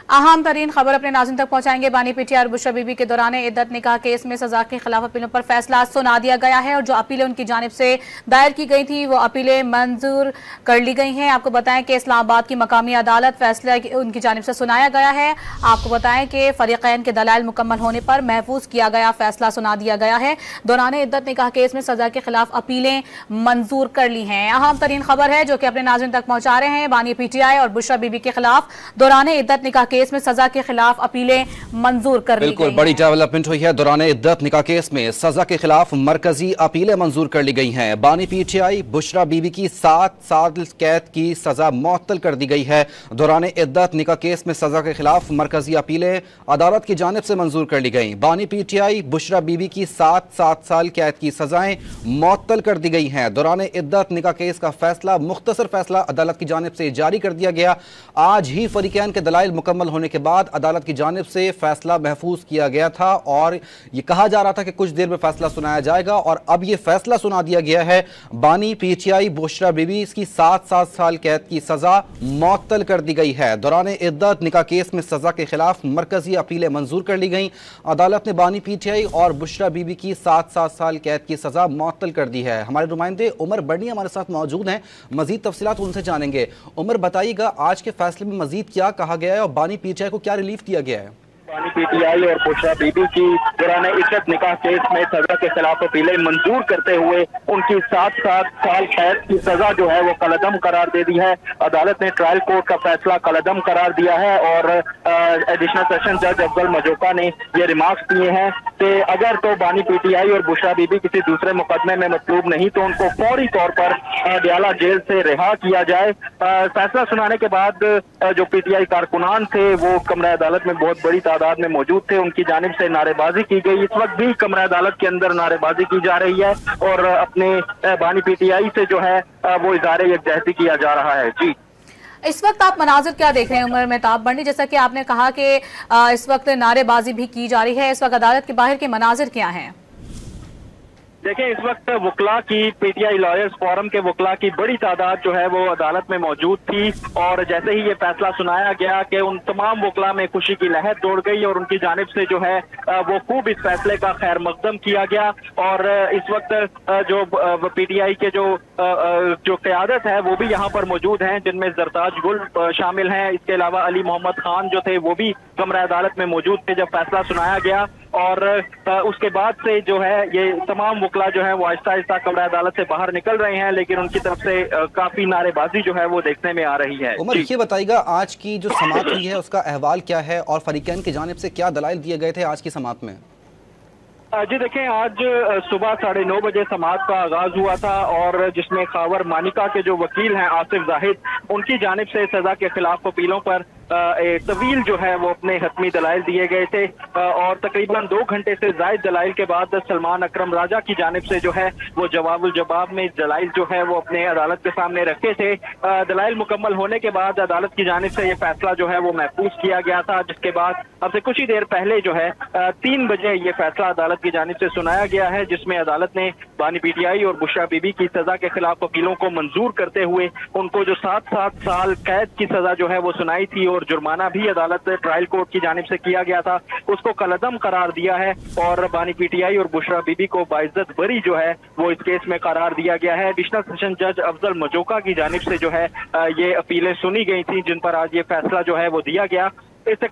अहम तरीन खबर अपने नाज़रीन तक पहुंचाएंगे। बानी पीटीआई और बुशरा बीबी के दौरान इद्दत निकाह केस में सजा के खिलाफ अपीलों पर फैसला सुना दिया गया है और जो अपीलें उनकी जानिब से दायर की गई थी वो अपीलें मंजूर कर ली गई हैं। आपको बताएं कि इस्लामाबाद की मकामी अदालत फैसला उनकी जानिब से सुनाया गया है। आपको बताएं कि फरीक़ैन के दलाइल मुकम्मल होने पर महफूज किया गया फैसला सुना दिया गया है। दौरान इद्दत निकाह केस में सजा के खिलाफ अपीलें मंजूर कर ली हैं। अहम तरीन खबर है जो कि अपने नाज़रीन तक पहुंचा रहे हैं। बानी पीटीआई और बुशरा बीबी के खिलाफ दौरान इद्दत निकाह केस में सजा के खिलाफ अपीलें मंजूर कर ली गई। बिल्कुल बड़ी डेवलपमेंट हुई है। दौरान इद्दत निकाह केस में सजा के खिलाफ मरकजी अपीलें मंजूर कर ली गई हैं। बानी पीटीआई बुशरा बीबी की 7 साल कैद की सजा मुअत्तल कर दी गई है। दौरान इद्दत निकाह केस में सजा के खिलाफ मरकजी अपीलें अदालत की जानिब से मंजूर कर ली गई। बानी पीटीआई बुशरा बीबी की 7 साल कैद की सजाएं मुअत्तल कर दी गई हैं। दौरान इद्दत निकाह केस का फैसला मुख्तसर फैसला अदालत की जानिब से जारी कर दिया गया। आज ही फरीक़ैन के दलाइल मुकम्मल होने के बाद अदालत की जानिब से फैसला महफूज किया गया था और ये कहा जा रहा था कि कुछ देर में फैसला सुनाया जाएगा और अब ये फैसला सुना दिया गया है। बानी पीटीआई बुशरा बीबी इसकी 7 साल कैद की सजा मुअत्तल कर दी गई है। दौरान इद्दत निकाह केस में सजा के खिलाफ मरकजी अपीलें मंजूर कर ली गई। अदालत ने बानी पीटीआई और बुशरा बीबी की 7 साल कैद की सजा मुअत्तल कर दी है। हमारे नुमाइंदे उमर बर्नी हमारे साथ मौजूद हैं, मजीद तफसीलात उनसे जानेंगे। उमर बताइएगा आज के फैसले में मजीद क्या कहा गया है और बानी पीटीआई को क्या रिलीफ दिया गया है? बानी पीटीआई और बुशरा बीबी की दौरान इद्दत निकाह केस में सजा के खिलाफ अपीलें मंजूर करते हुए उनकी 7 साल कैद की सजा जो है वो कलअदम करार दे दी है। अदालत ने ट्रायल कोर्ट का फैसला कलअदम करार दिया है और एडिशनल सेशन जज अफजल मजोका ने ये रिमार्क्स दिए हैं कि अगर तो बानी पीटीआई और बुशरा बीबी किसी दूसरे मुकदमे में मतलूब नहीं तो उनको फौरी तौर पर अडयाला जेल से रिहा किया जाए। फैसला सुनाने के बाद जो पीटीआई कारकुनान थे वो कमरा अदालत में बहुत बड़ी तादाद में मौजूद थे। उनकी जानिब से नारेबाजी की गई। इस वक्त भी कमरा अदालत के अंदर नारेबाजी की जा रही है और अपने बानी पीटीआई से जो है वो इज़हार यकजहती किया जा रहा है। जी, इस वक्त आप मनाजिर क्या देख रहे हैं उमर मेहताब बंडी? जैसा कि आपने कहा कि इस वक्त नारेबाजी भी की जा रही है, इस वक्त अदालत के बाहर के मनाजिर क्या हैं? देखिए, इस वक्त वकला की पीटीआई लॉयर्स फोरम के वकला की बड़ी तादाद जो है वो अदालत में मौजूद थी और जैसे ही ये फैसला सुनाया गया कि उन तमाम वकला में खुशी की लहर दौड़ गई और उनकी जानिब से जो है वो खूब इस फैसले का खैर मकदम किया गया। और इस वक्त जो पीटीआई के जो क़यादत है वो भी यहाँ पर मौजूद हैं, जिनमें जरताज गुल शामिल हैं। इसके अलावा अली मोहम्मद खान जो थे वो भी कमरा अदालत में मौजूद थे जब फैसला सुनाया गया। और उसके बाद से जो है ये तमाम वकला जो है वो आहिस्ता आहिस्ता कमरा अदालत से बाहर निकल रहे हैं, लेकिन उनकी तरफ से काफी नारेबाजी जो है वो देखने में आ रही है। उमर ये बताइएगा आज की जो समाअत हुई है उसका अहवाल क्या है और फरीक़ैन की जानिब से क्या दलाइल दिए गए थे आज की समाअत में? जी देखें, आज सुबह 9:30 बजे समाअत का आगाज हुआ था और जिसमें खावर मानिका के जो वकील हैं आसिफ जाहिद, उनकी जानिब से सजा के खिलाफ अपीलों पर तवील जो है वो अपने हतमी दलाइल दिए गए थे और तकरीबन 2 घंटे से ज़ायद दलाइल के बाद सलमान अकरम राजा की जानिब से जो है वो जवाब में दलाइल जो है वो अपने अदालत के सामने रखे थे। दलाइल मुकम्मल होने के बाद अदालत की जानिब से ये फैसला जो है वो महफूज किया गया था, जिसके बाद अब से कुछ ही देर पहले जो है 3 बजे ये फैसला अदालत की जानिब से सुनाया गया है, जिसमें अदालत ने बानी पीटीआई और बुशरा बीबी की सजा के खिलाफ अपीलों को मंजूर करते हुए उनको जो 7 साल कैद की सजा जो है वो सुनाई थी और जुर्माना भी अदालत ट्रायल कोर्ट की जानिब से किया गया था उसको कलअदम करार दिया है और बानी पीटीआई और बुशरा बीबी को बाइज्जत बरी जो है वो इस केस में करार दिया गया है। एडिशनल सेशन जज अफजल मजोका की जानिब से जो है ये अपीलें सुनी गई थी जिन पर आज ये फैसला जो है वो दिया गया। इससे